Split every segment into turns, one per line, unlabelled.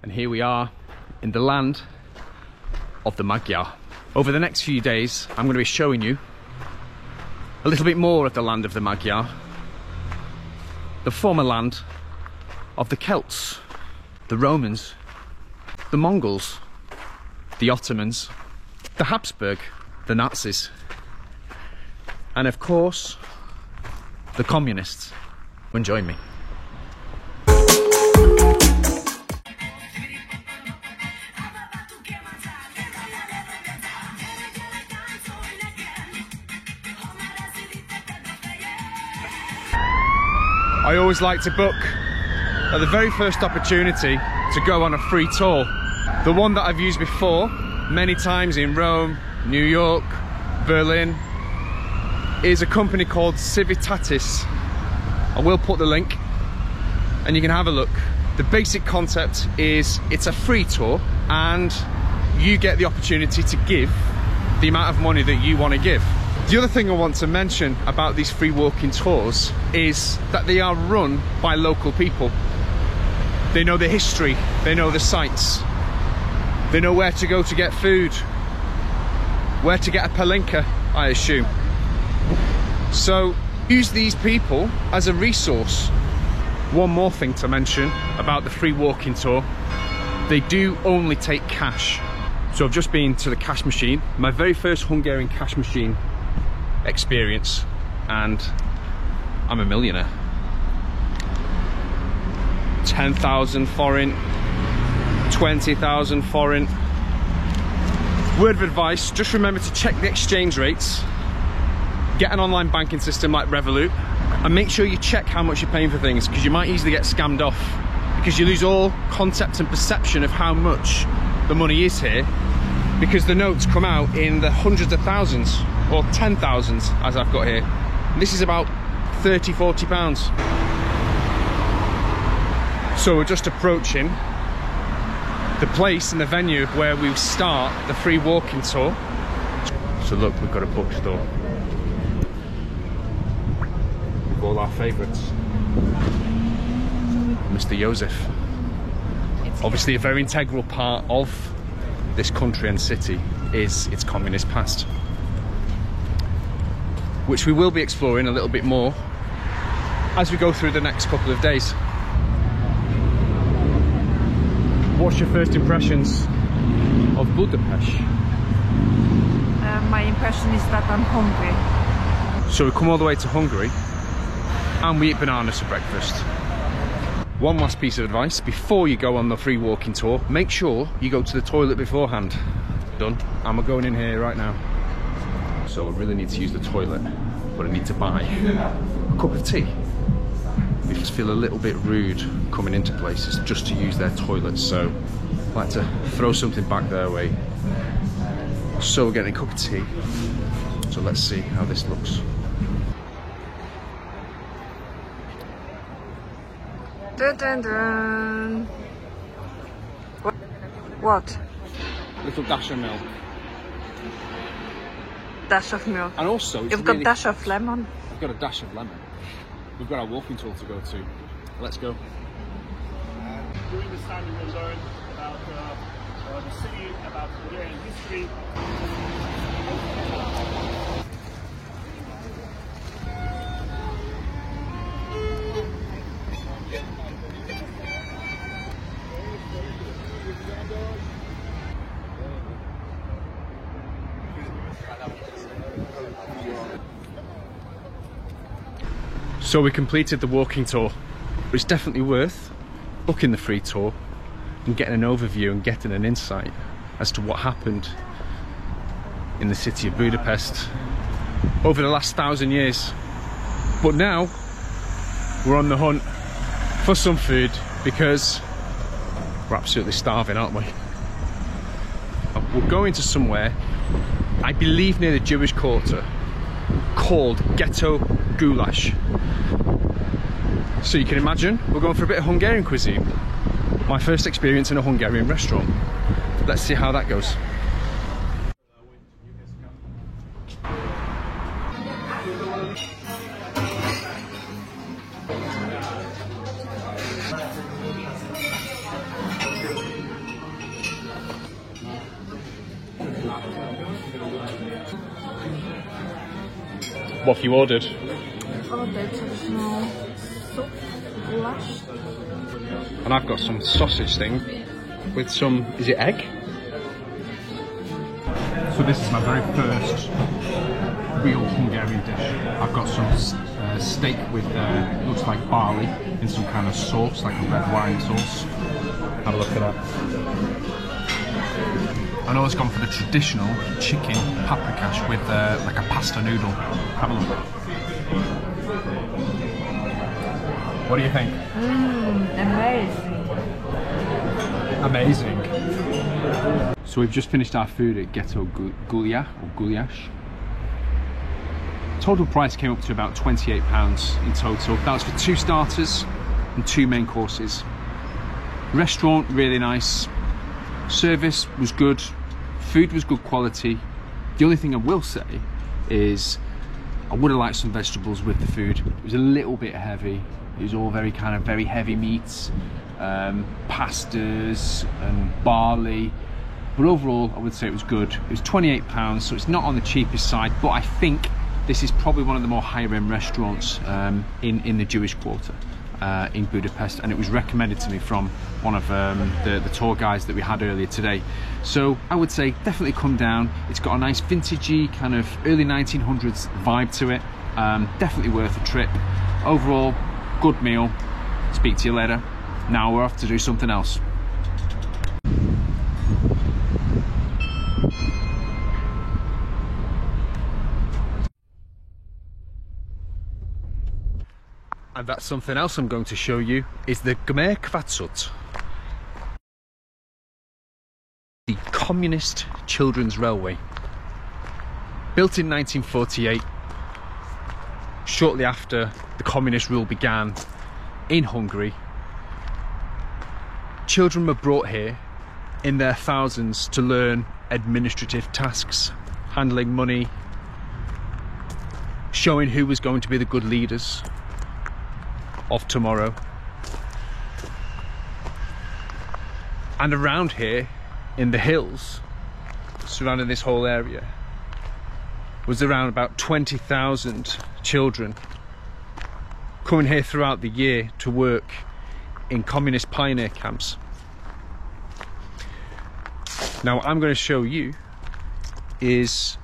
And here we are in the land of the Magyar. Over the next few days, I'm going to be showing you a little bit more of the land of the Magyar, the former land of the Celts, the Romans, the Mongols, the Ottomans, the Habsburg, the Nazis, and of course, the communists. Come join me. I always like to book at the very first opportunity to go on a free tour. The one that I've used before many times in Rome, New York, Berlin is a company called Civitatis. I will put the link and you can have a look. The basic concept is it's a free tour and you get the opportunity to give the amount of money that you want to give. The other thing I want to mention about these free walking tours is that they are run by local people. They know the history, they know the sites, they know where to go to get food, where to get a palinka, I assume. So use these people as a resource. One more thing to mention about the free walking tour, they do only take cash. So I've just been to the cash machine, my very first Hungarian cash machine experience, and I'm a millionaire. 10,000 forint, 20,000 forint. Word of advice, just remember to check the exchange rates, get an online banking system like Revolut, and make sure you check how much you're paying for things, because you might easily get scammed off, because you lose all concept and perception of how much the money is here, because the notes come out in the hundreds of thousands or 10,000s as I've got here. And this is about 30, 40 pounds. So we're just approaching the place and the venue where we start the free walking tour. So look, we've got a bookstore with all our favourites. Mr. Joseph. Obviously a very integral part of this country and city is its communist past, which we will be exploring a little bit more as we go through the next couple of days. What's your first impressions of Budapest?
My impression is that I'm hungry.
So we come all the way to Hungary and we eat bananas for breakfast. One last piece of advice, before you go on the free walking tour, make sure you go to the toilet beforehand. Done. And we're going in here right now. So I really need to use the toilet, but I need to buy a cup of tea. I just feel a little bit rude coming into places just to use their toilets, so I like to throw something back their way. So we're getting a cup of tea, so let's see how this looks.
Dun, dun, dun. What?
Little dash of milk.
Dash of milk.
And also,
you've got dash of lemon.
We've got a dash of lemon. We've got our walking tour to go to. Let's go.
During this time, you will learn about the city, about Hungarian history.
So we completed the walking tour. It's definitely worth booking the free tour and getting an overview and getting an insight as to what happened in the city of Budapest over the last 1,000 years. But now we're on the hunt for some food because we're absolutely starving, aren't we? We're going to somewhere, I believe near the Jewish Quarter, called Ghetto Goulash. So you can imagine, we're going for a bit of Hungarian cuisine. My first experience in a Hungarian restaurant. Let's see how that goes. What have you ordered?
Oh, the traditional soup, goulash.
And I've got some sausage thing with some, is it egg? So this is my very first real Hungarian dish. I've got some steak with, looks like barley in some kind of sauce, like a red wine sauce. Have a look at that. I know it's gone for the traditional chicken paprikash with like a pasta noodle. Have a look. What do you think?
Amazing.
Amazing. So we've just finished our food at Ghetto Gulyás. Total price came up to about £28 in total. That was for 2 starters and 2 main courses. Restaurant, really nice. Service was good. Food was good quality. The only thing I will say is I would have liked some vegetables with the food. It was a little bit heavy. It was all very heavy meats, pastas and barley. But overall, I would say it was good. It was £28, so it's not on the cheapest side, but I think this is probably one of the more higher end restaurants in the Jewish quarter in Budapest, and it was recommended to me from one of the tour guides that we had earlier today. So I would say definitely come down. It's got a nice vintagey kind of early 1900s vibe to it. Definitely worth a trip. Overall, good meal. Speak to you later. Now we're off to do something else. And that's something else I'm going to show you is the Gmer Kvatsut, the Communist Children's Railway. Built in 1948, shortly after the communist rule began in Hungary. Children were brought here in their thousands to learn administrative tasks, handling money, showing who was going to be the good leaders of tomorrow. And around here in the hills surrounding this whole area was around about 20,000 children coming here throughout the year to work in communist pioneer camps. Now what I'm going to show you is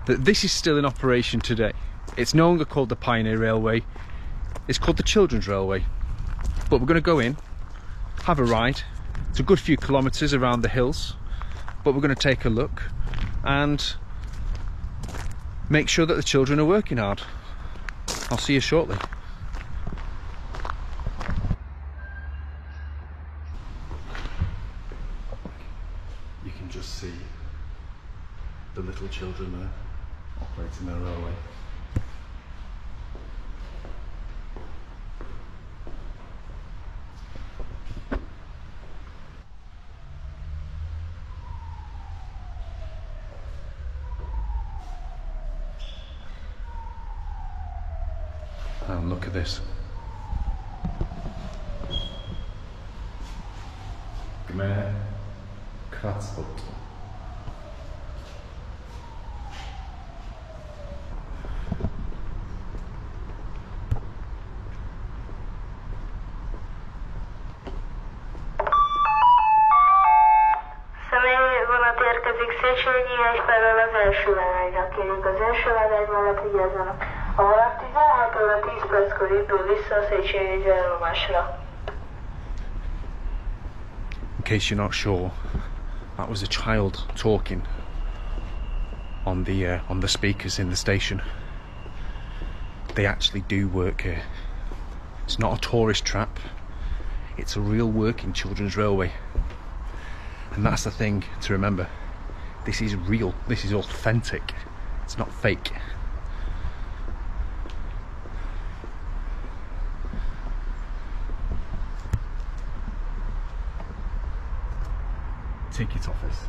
that this is still in operation today. It's no longer called the Pioneer Railway. It's called the Children's Railway. But we're going to go in, have a ride. It's a good few kilometres around the hills, but we're going to take a look and make sure that the children are working hard. I'll see you shortly. You can just see the little children there operating their railway. And look at this. Gmer Kvatsut.
Személyvonat érkezik Széchenyi és felől az első leányra. Kérjük az első leány mellett vigyázzanak. A vonat 16 óra 10 perckor indul vissza a Széchenyi állomásra.
In case you're not sure, that was a child talking on the speakers in the station. They actually do work here. It's not a tourist trap. It's a real working children's railway. And that's the thing to remember. This is real. This is authentic. It's not fake. Ticket office.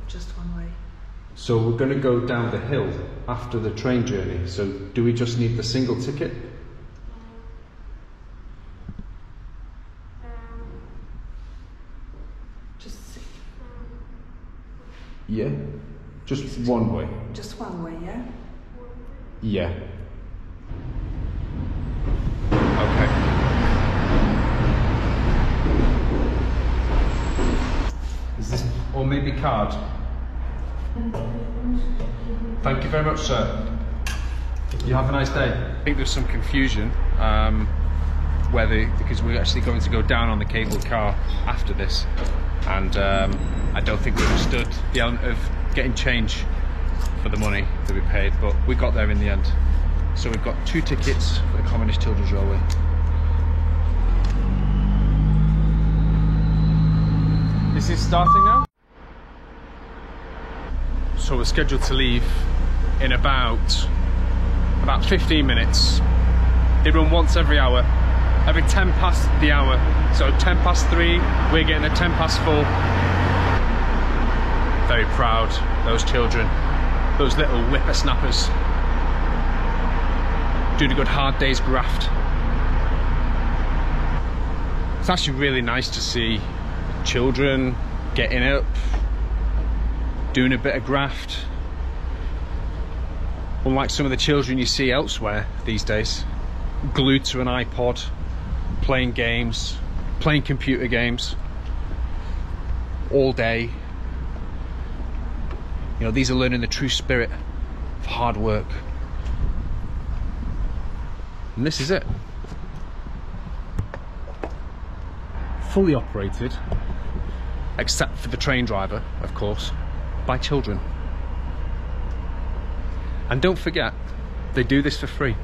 Just one way.
So we're going to go down the hill after the train journey. So do we just need the single ticket? Yeah. Just one way.
Just one way, yeah?
Yeah. Okay. Is this, or maybe card? Thank you very much, sir. You have a nice day. I think there's some confusion because we're actually going to go down on the cable car after this, and I don't think we understood the element of getting change for the money that we paid, but we got there in the end. So we've got 2 tickets for the Communist Children's Railway. This is starting now. So we're scheduled to leave in about 15 minutes. They run once every hour, every 10 past the hour. So 10 past 3, we're getting the 10 past 4. Very proud, those children, those little whippersnappers, doing a good hard day's graft. It's actually really nice to see children getting up, doing a bit of graft. Unlike some of the children you see elsewhere these days, glued to an iPod, playing games, playing computer games all day. You know, these are learning the true spirit of hard work. And this is it. Fully operated, except for the train driver, of course, by children. And don't forget, they do this for free.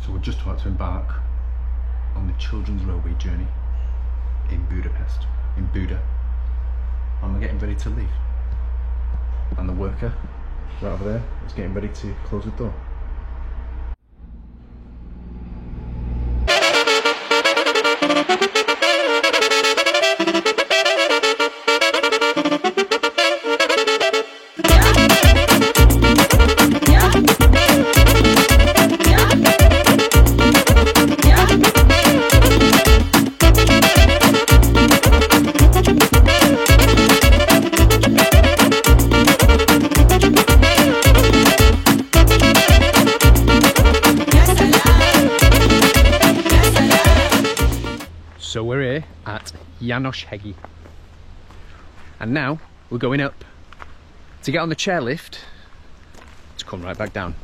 So we're just about to embark on the children's railway journey in Budapest, in Buda, and we're getting ready to leave. And the worker right over there is getting ready to close the door. So we're here at János Hegy, and now we're going up to get on the chairlift to come right back down.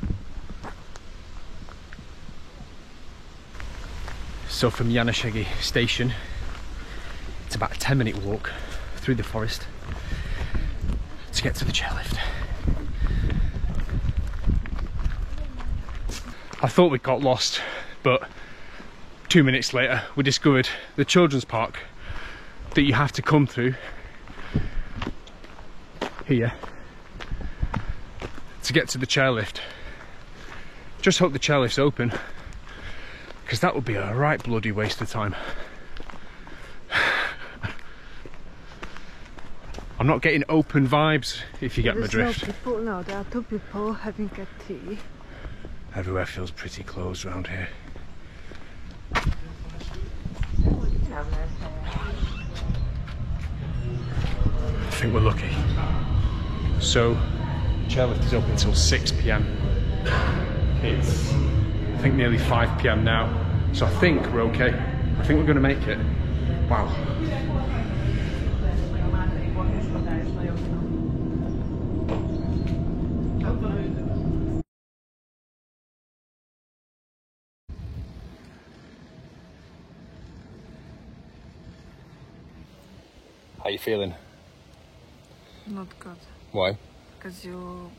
So from János Hegy station, it's about a 10-minute walk through the forest to get to the chairlift. I thought we got lost, but 2 minutes later we discovered the children's park that you have to come through here to get to the chairlift. Just hope the chairlift's open, because that would be a right bloody waste of time. I'm not getting open vibes, if you get my drift.
There's no people, no, there are 2 people having a tea.
Everywhere feels pretty closed around here. I think we're lucky. So, chairlift is open until 6 PM. It's, I think, nearly 5 PM now. So I think we're okay. I think we're going to make it. Wow. How you feeling?
Not good.
Why?
Because you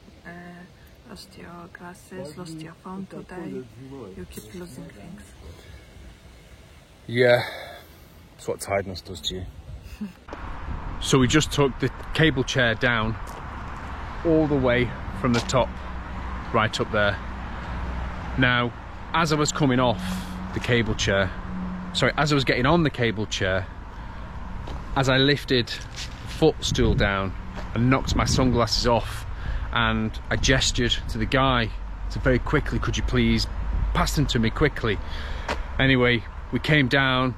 lost your glasses, lost your phone today. You keep losing things.
Yeah, that's what tiredness does to you. So we just took the cable chair down all the way from the top, right up there. Now, as I was coming off the cable chair, sorry, as I was getting on the cable chair, as I lifted the footstool down, I knocked my sunglasses off, and I gestured to the guy to very quickly, could you please pass them to me quickly. Anyway, we came down,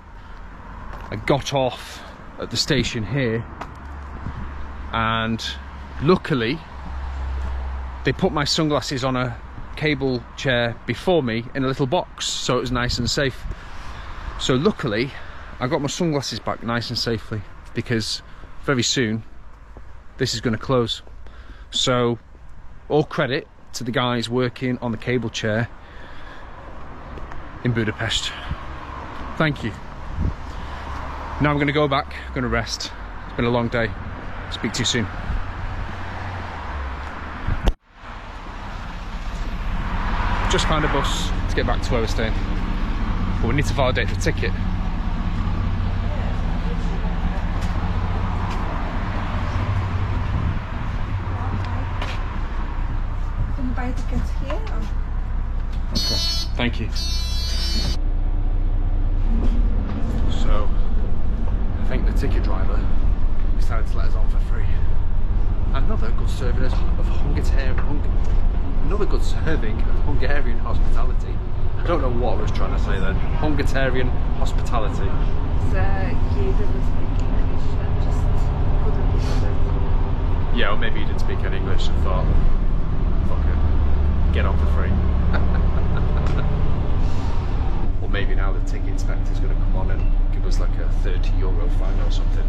I got off at the station here, and luckily they put my sunglasses on a cable chair before me in a little box, so it was nice and safe. So luckily I got my sunglasses back nice and safely, because very soon this is going to close. So all credit to the guys working on the cable chair in Budapest. Thank you. Now I'm going to go back, I'm going to rest. It's been a long day. Speak to you soon. Just found a bus to get back to where we're staying, but we need to validate the ticket.
Can you buy tickets here?
Okay, thank you. So, I think the ticket driver decided to let us on for free. Another good serving of Hungarian hospitality. I don't know what I was trying to say then. Hungarian hospitality.
The kid was speaking English and just couldn't believe it.
Yeah, or maybe he didn't speak any English and thought, fuck it, get on for free. Or maybe now the ticket inspector's going to come on and give us like a €30 fine or something.